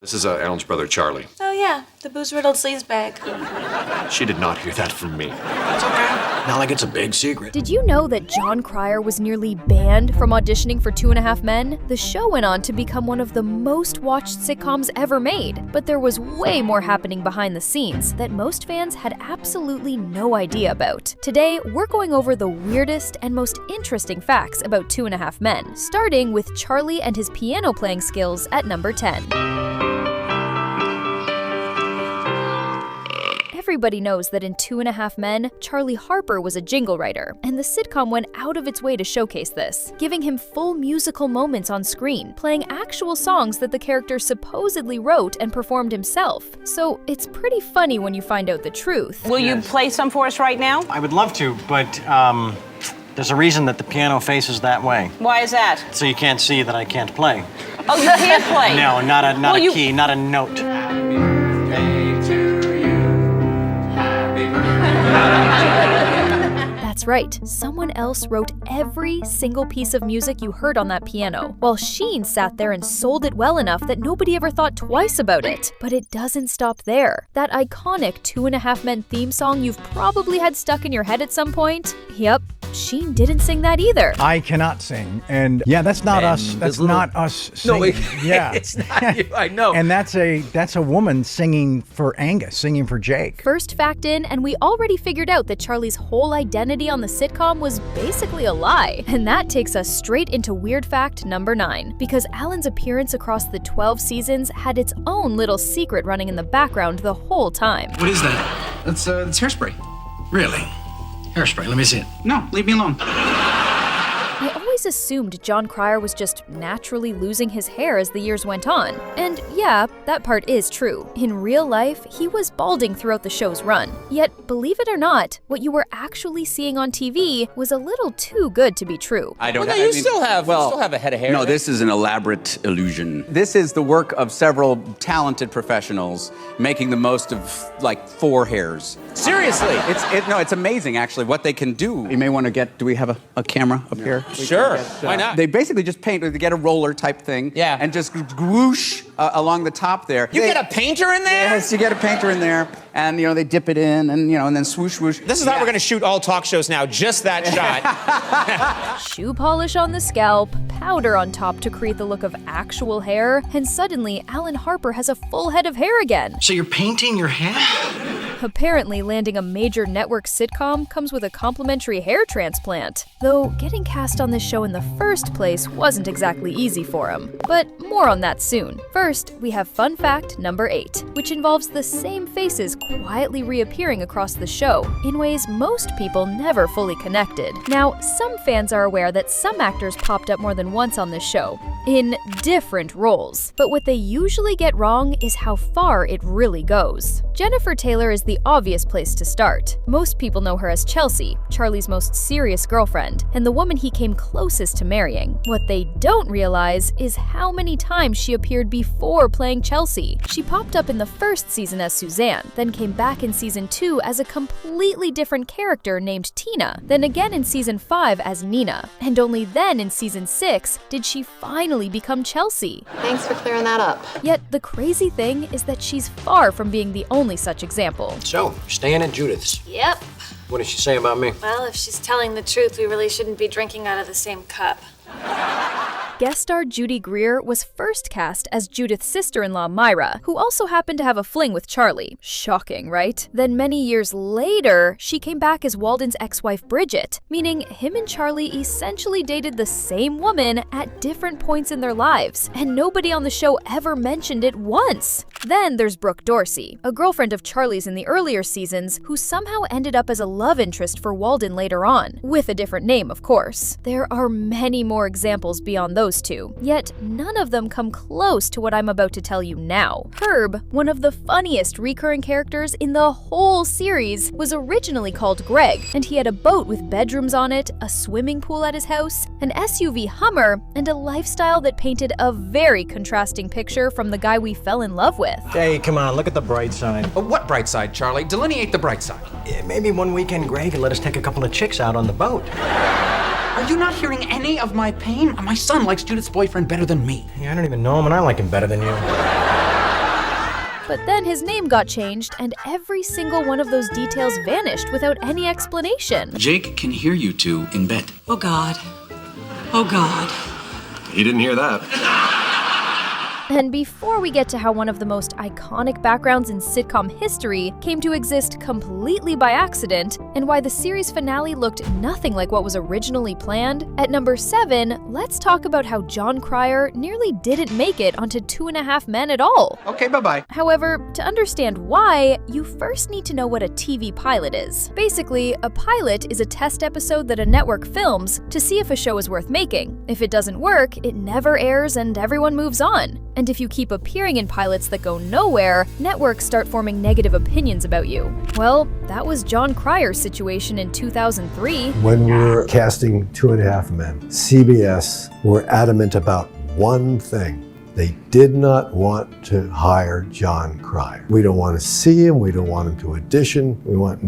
This is Alan's brother, Charlie. Oh, yeah, the booze-riddled sleazebag. She did not hear that from me. It's okay. Not like it's a big secret. Did you know that Jon Cryer was nearly banned from auditioning for 2.5 Men? The show went on to become one of the most watched sitcoms ever made, but there was way more happening behind the scenes that most fans had absolutely no idea about. Today, we're going over the weirdest and most interesting facts about 2.5 Men, starting with Charlie and his piano playing skills at number 10. Everybody knows that in 2.5 Men, Charlie Harper was a jingle writer, and the sitcom went out of its way to showcase this, giving him full musical moments on screen, playing actual songs that the character supposedly wrote and performed himself. So it's pretty funny when you find out the truth. Will you play some for us right now? I would love to, but there's a reason that the piano faces that way. Why is that? So you can't see that I can't play. Oh, you can't play? No, not a key, not a note. That's right, someone else wrote every single piece of music you heard on that piano, while Sheen sat there and sold it well enough that nobody ever thought twice about it. But it doesn't stop there. That iconic 2.5 Men theme song you've probably had stuck in your head at some point? Yep, Sheen didn't sing that either. I cannot sing, and yeah, that's not us. That's not us singing. Yeah, it's not you. I know. And that's a woman singing for Angus, singing for Jake. First fact in, and we already figured out that Charlie's whole identity on the sitcom was basically a lie. And that takes us straight into weird fact number 9, because Alan's appearance across the 12 seasons had its own little secret running in the background the whole time. What is that? It's hairspray. Really? Hairspray, let me see it. No, leave me alone. I always assumed Jon Cryer was just naturally losing his hair as the years went on. And yeah, that part is true. In real life, he was balding throughout the show's run. Yet, believe it or not, what you were actually seeing on TV was a little too good to be true. I don't know. You still have a head of hair. No, this is an elaborate illusion. This is the work of several talented professionals making the most of like 4 hairs. Seriously? It's amazing actually what they can do. You may want to do we have a camera up here? Sure. Why not? They basically just paint, they get a roller type thing. Yeah. And just whoosh along the top there. You get a painter in there? Yes, you get a painter in there. And, they dip it in and, and then swoosh, swoosh. This is how we're going to shoot all talk shows now, just that shot. Shoe polish on the scalp, powder on top to create the look of actual hair, and suddenly Alan Harper has a full head of hair again. So you're painting your hair? Apparently, landing a major network sitcom comes with a complimentary hair transplant. Though, getting cast on this show in the first place wasn't exactly easy for him. But more on that soon. First, we have fun fact number 8, which involves the same faces quietly reappearing across the show in ways most people never fully connected. Now, some fans are aware that some actors popped up more than once on this show, in different roles. But what they usually get wrong is how far it really goes. Jennifer Taylor is the obvious place to start. Most people know her as Chelsea, Charlie's most serious girlfriend, and the woman he came closest to marrying. What they don't realize is how many times she appeared before playing Chelsea. She popped up in the first season as Suzanne, then came back in season 2 as a completely different character named Tina, then again in season 5 as Nina, and only then in season 6 did she finally become Chelsea. Thanks for clearing that up. Yet the crazy thing is that she's far from being the only such example. So, staying at Judith's. Yep. What did she say about me? Well, if she's telling the truth, we really shouldn't be drinking out of the same cup. Guest star Judy Greer was first cast as Judith's sister-in-law Myra, who also happened to have a fling with Charlie. Shocking, right? Then many years later, she came back as Walden's ex-wife Bridget, meaning him and Charlie essentially dated the same woman at different points in their lives, and nobody on the show ever mentioned it once. Then there's Brooke Dorsey, a girlfriend of Charlie's in the earlier seasons, who somehow ended up as a love interest for Walden later on, with a different name, of course. There are many more examples beyond those two, yet none of them come close to what I'm about to tell you now. Herb, one of the funniest recurring characters in the whole series, was originally called Greg, and he had a boat with bedrooms on it, a swimming pool at his house, an SUV Hummer, and a lifestyle that painted a very contrasting picture from the guy we fell in love with. Hey, come on, look at the bright side. What bright side, Charlie? Delineate the bright side. Yeah, maybe one weekend Greg can let us take a couple of chicks out on the boat. Are you not hearing any of my pain? My son likes Judith's boyfriend better than me. Yeah, I don't even know him, and I like him better than you. But then his name got changed, and every single one of those details vanished without any explanation. Jake can hear you two in bed. Oh, God. Oh, God. He didn't hear that. And before we get to how one of the most iconic backgrounds in sitcom history came to exist completely by accident, and why the series finale looked nothing like what was originally planned, at number 7, let's talk about how Jon Cryer nearly didn't make it onto 2.5 Men at all. Okay, bye-bye. However, to understand why, you first need to know what a TV pilot is. Basically, a pilot is a test episode that a network films to see if a show is worth making. If it doesn't work, it never airs and everyone moves on. And if you keep appearing in pilots that go nowhere, networks start forming negative opinions about you. Well, that was Jon Cryer's situation in 2003. When we were casting 2.5 Men, CBS were adamant about one thing. They did not want to hire Jon Cryer. We don't want to see him. We don't want him to audition. We want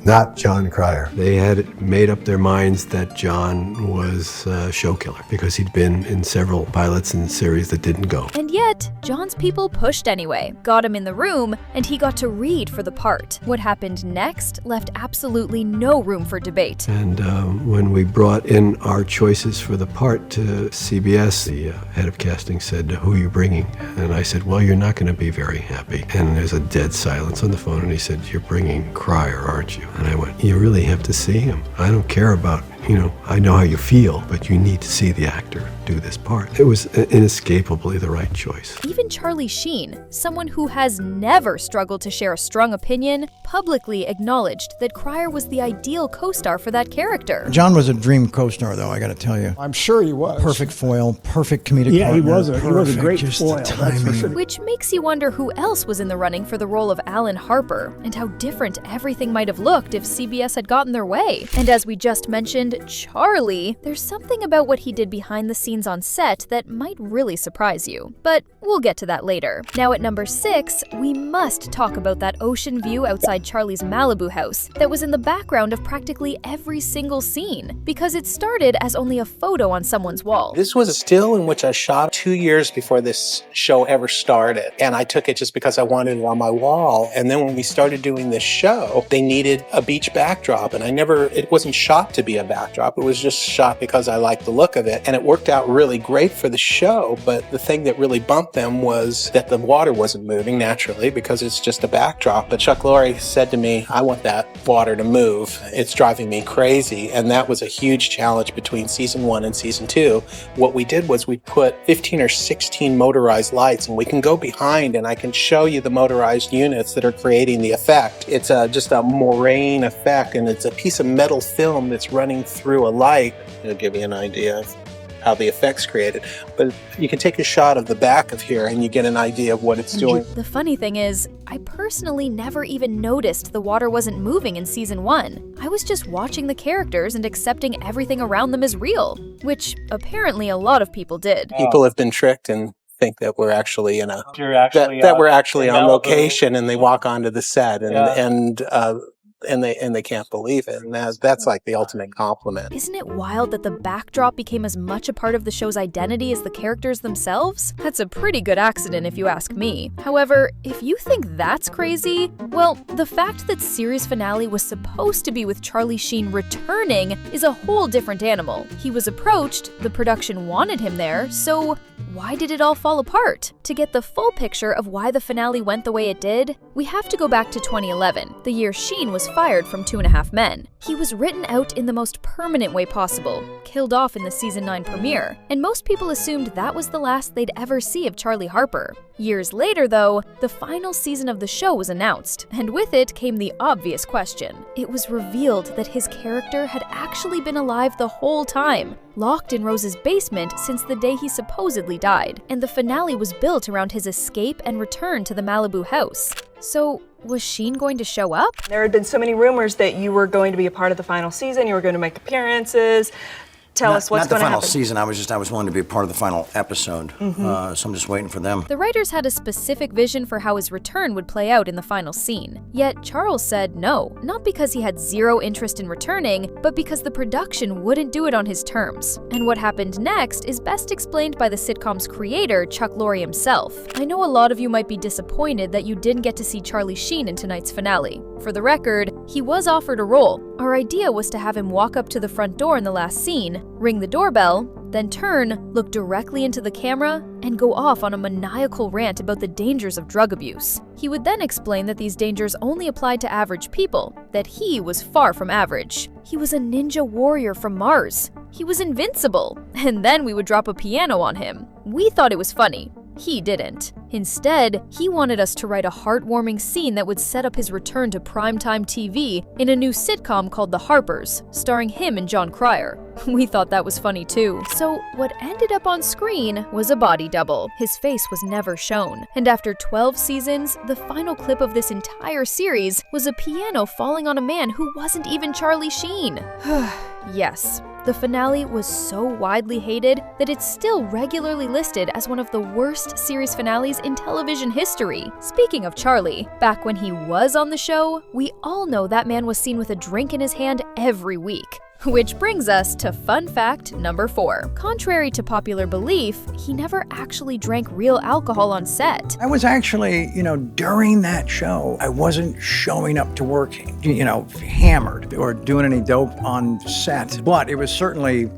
not Jon Cryer. They had made up their minds that Jon was a show killer because he'd been in several pilots and series that didn't go. And yet, Jon's people pushed anyway, got him in the room, and he got to read for the part. What happened next left absolutely no room for debate. And when we brought in our choices for the part to CBS, the head of casting said, "Who are you bringing?" And I said, "Well, you're not going to be very happy." And there's a dead silence on the phone, and he said, "You're bringing Cryer, aren't you?" And I went, "You really have to see him. I don't care about, I know how you feel, but you need to see the actor do this part." It was inescapably the right choice. Even Charlie Sheen, someone who has never struggled to share a strong opinion, publicly acknowledged that Cryer was the ideal co-star for that character. Jon was a dream co-star, though, I gotta tell you. I'm sure he was. Perfect foil, perfect comedic Yeah, partner. he was a great just foil, the that's for timing. sure. Which makes you wonder who else was in the running for the role of Alan Harper, and how different everything might have looked if CBS had gotten their way. And as we just mentioned, Charlie, there's something about what he did behind the scenes on set that might really surprise you. But we'll get to that later. Now at number 6, we must talk about that ocean view outside Charlie's Malibu house that was in the background of practically every single scene, because it started as only a photo on someone's wall. This was a still in which I shot 2 years before this show ever started, and I took it just because I wanted it on my wall. And then when we started doing this show, they needed a beach backdrop, and it wasn't shot to be a backdrop. It was just shot because I liked the look of it, and it worked out really great for the show. But the thing that really bumped them was that the water wasn't moving naturally because it's just a backdrop. But Chuck Lorre said to me, "I want that water to move. It's driving me crazy." And that was a huge challenge between season 1 and season 2. What we did was we put 15 or 16 motorized lights, and we can go behind and I can show you the motorized units that are creating the effect. It's just a moraine effect, and it's a piece of metal film that's running through a light. It'll give you an idea of how the effect's created. But you can take a shot of the back of here and you get an idea of what it's doing. The funny thing is, I personally never even noticed the water wasn't moving in season 1. I was just watching the characters and accepting everything around them as real, which apparently a lot of people did. People have been tricked and think that we're actually that we're actually on location, and they walk onto the set and they can't believe it, and that's like the ultimate compliment. Isn't it wild that the backdrop became as much a part of the show's identity as the characters themselves? That's a pretty good accident if you ask me. However, if you think that's crazy, well, the fact that series finale was supposed to be with Charlie Sheen returning is a whole different animal. He was approached, the production wanted him there, so why did it all fall apart? To get the full picture of why the finale went the way it did, we have to go back to 2011, the year Sheen was fired from 2.5 Men. He was written out in the most permanent way possible, killed off in the season 9 premiere, and most people assumed that was the last they'd ever see of Charlie Harper. Years later, though, the final season of the show was announced, and with it came the obvious question. It was revealed that his character had actually been alive the whole time, locked in Rose's basement since the day he supposedly died, and the finale was built around his escape and return to the Malibu house. So, was Sheen going to show up? There had been so many rumors that you were going to be a part of the final season, you were going to make appearances. tell us what's going to happen. Not the final season. I was willing to be a part of the final episode. So I'm just waiting for them. The writers had a specific vision for how his return would play out in the final scene. Yet Charles said no, not because he had zero interest in returning, but because the production wouldn't do it on his terms. And what happened next is best explained by the sitcom's creator, Chuck Lorre himself. I know a lot of you might be disappointed that you didn't get to see Charlie Sheen in tonight's finale. For the record, he was offered a role. Our idea was to have him walk up to the front door in the last scene, ring the doorbell, then turn, look directly into the camera, and go off on a maniacal rant about the dangers of drug abuse. He would then explain that these dangers only applied to average people, that he was far from average. He was a ninja warrior from Mars. He was invincible. And then we would drop a piano on him. We thought it was funny. He didn't. Instead, he wanted us to write a heartwarming scene that would set up his return to primetime TV in a new sitcom called The Harpers, starring him and Jon Cryer. We thought that was funny too. So what ended up on screen was a body double. His face was never shown. And after 12 seasons, the final clip of this entire series was a piano falling on a man who wasn't even Charlie Sheen. Yes. The finale was so widely hated that it's still regularly listed as one of the worst series finales in television history. Speaking of Charlie, back when he was on the show, we all know that man was seen with a drink in his hand every week. Which brings us to fun fact number 4. Contrary to popular belief, he never actually drank real alcohol on set. I was actually, during that show, I wasn't showing up to work, hammered or doing any dope on set. But it was certainly,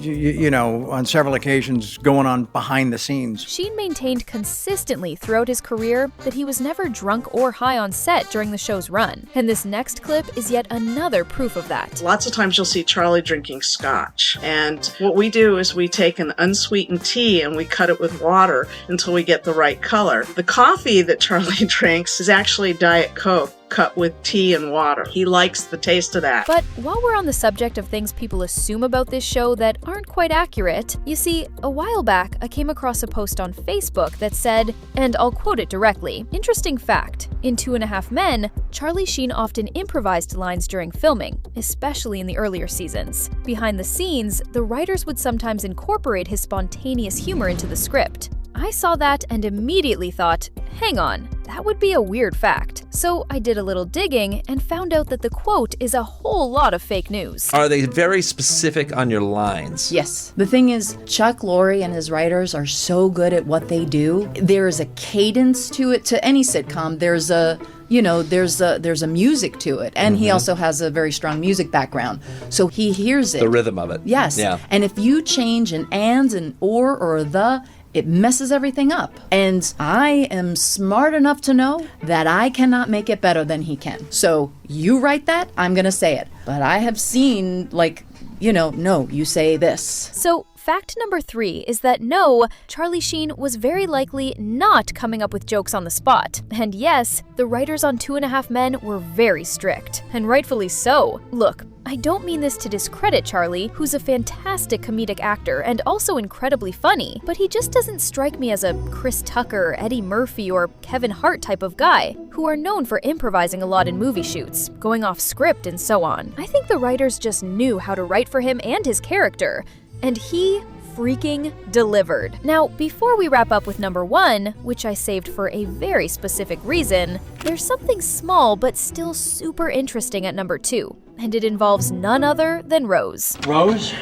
on several occasions going on behind the scenes. Sheen maintained consistently throughout his career that he was never drunk or high on set during the show's run. And this next clip is yet another proof of that. Lots of times you'll see Charlie drinking scotch. And what we do is we take an unsweetened tea and we cut it with water until we get the right color. The coffee that Charlie drinks is actually Diet Coke, cut with tea and water. He likes the taste of that. But while we're on the subject of things people assume about this show that aren't quite accurate, you see, a while back I came across a post on Facebook that said, and I'll quote it directly, "Interesting fact, in 2.5 Men, Charlie Sheen often improvised lines during filming, especially in the earlier seasons. Behind the scenes, the writers would sometimes incorporate his spontaneous humor into the script. I saw that and immediately thought, hang on, that would be a weird fact. So I did a little digging and found out that the quote is a whole lot of fake news. Are they very specific on your lines? Yes. The thing is, Chuck Lorre and his writers are so good at what they do. There is a cadence to it. To any sitcom, there's a music to it. And he also has a very strong music background. So he hears it. The rhythm of it. Yes. Yeah. And if you change an and, an or a the, it messes everything up. And I am smart enough to know that I cannot make it better than he can. So you write that, I'm gonna say it. But I have seen, no, you say this. So fact number 3 is that no, Charlie Sheen was very likely not coming up with jokes on the spot. And yes, the writers on 2.5 Men were very strict, and rightfully so. Look, I don't mean this to discredit Charlie, who's a fantastic comedic actor and also incredibly funny, but he just doesn't strike me as a Chris Tucker, Eddie Murphy, or Kevin Hart type of guy, who are known for improvising a lot in movie shoots, going off script and so on. I think the writers just knew how to write for him and his character, and he freaking delivered. Now, before we wrap up with number 1, which I saved for a very specific reason, there's something small but still super interesting at number 2, and it involves none other than Rose. Rose,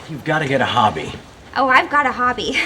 you've got to get a hobby. Oh, I've got a hobby.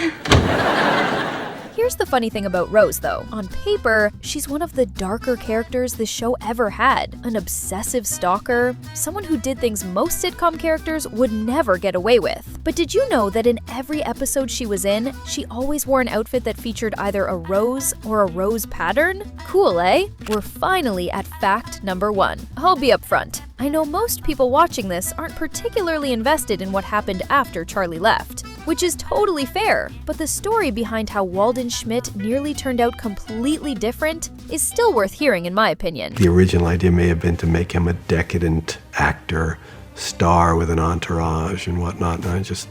Here's the funny thing about Rose, though. On paper, she's one of the darker characters the show ever had. An obsessive stalker, someone who did things most sitcom characters would never get away with. But did you know that in every episode she was in, she always wore an outfit that featured either a rose or a rose pattern? Cool, eh? We're finally at fact number 1. I'll be upfront. I know most people watching this aren't particularly invested in what happened after Charlie left, which is totally fair, but the story behind how Walden Schmidt nearly turned out completely different is still worth hearing in my opinion. The original idea may have been to make him a decadent actor, star with an entourage and whatnot, and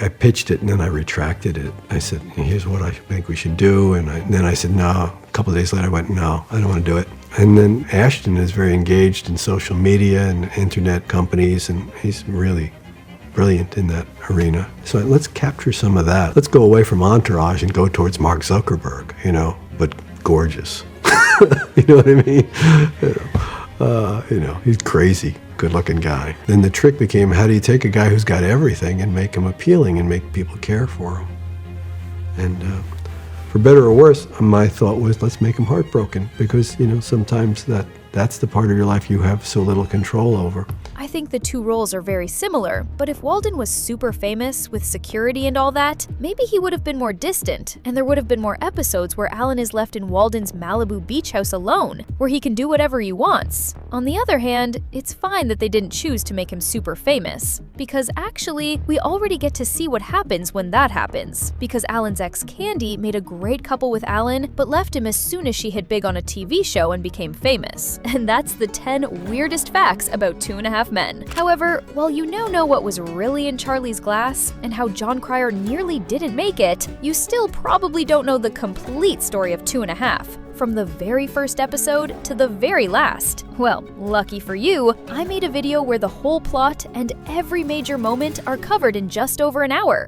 I pitched it and then I retracted it. I said, here's what I think we should do, and then I said no. A couple of days later I went, no, I don't want to do it. And then Ashton is very engaged in social media and internet companies, and he's really brilliant in that arena. So let's capture some of that. Let's go away from Entourage and go towards Mark Zuckerberg, but gorgeous. You know what I mean? He's crazy, good-looking guy. Then the trick became, how do you take a guy who's got everything and make him appealing and make people care for him? And for better or worse, my thought was, let's make him heartbroken, because sometimes that's the part of your life you have so little control over. I think the two roles are very similar, but if Walden was super famous with security and all that, maybe he would have been more distant, and there would have been more episodes where Alan is left in Walden's Malibu beach house alone, where he can do whatever he wants. On the other hand, it's fine that they didn't choose to make him super famous, because actually, we already get to see what happens when that happens, because Alan's ex Candy made a great couple with Alan, but left him as soon as she hit big on a TV show and became famous. And that's the 10 weirdest facts about 2.5 Men. However, while you now know what was really in Charlie's glass, and how Jon Cryer nearly didn't make it, you still probably don't know the complete story of 2.5. From the very first episode to the very last. Well, lucky for you, I made a video where the whole plot and every major moment are covered in just over an hour.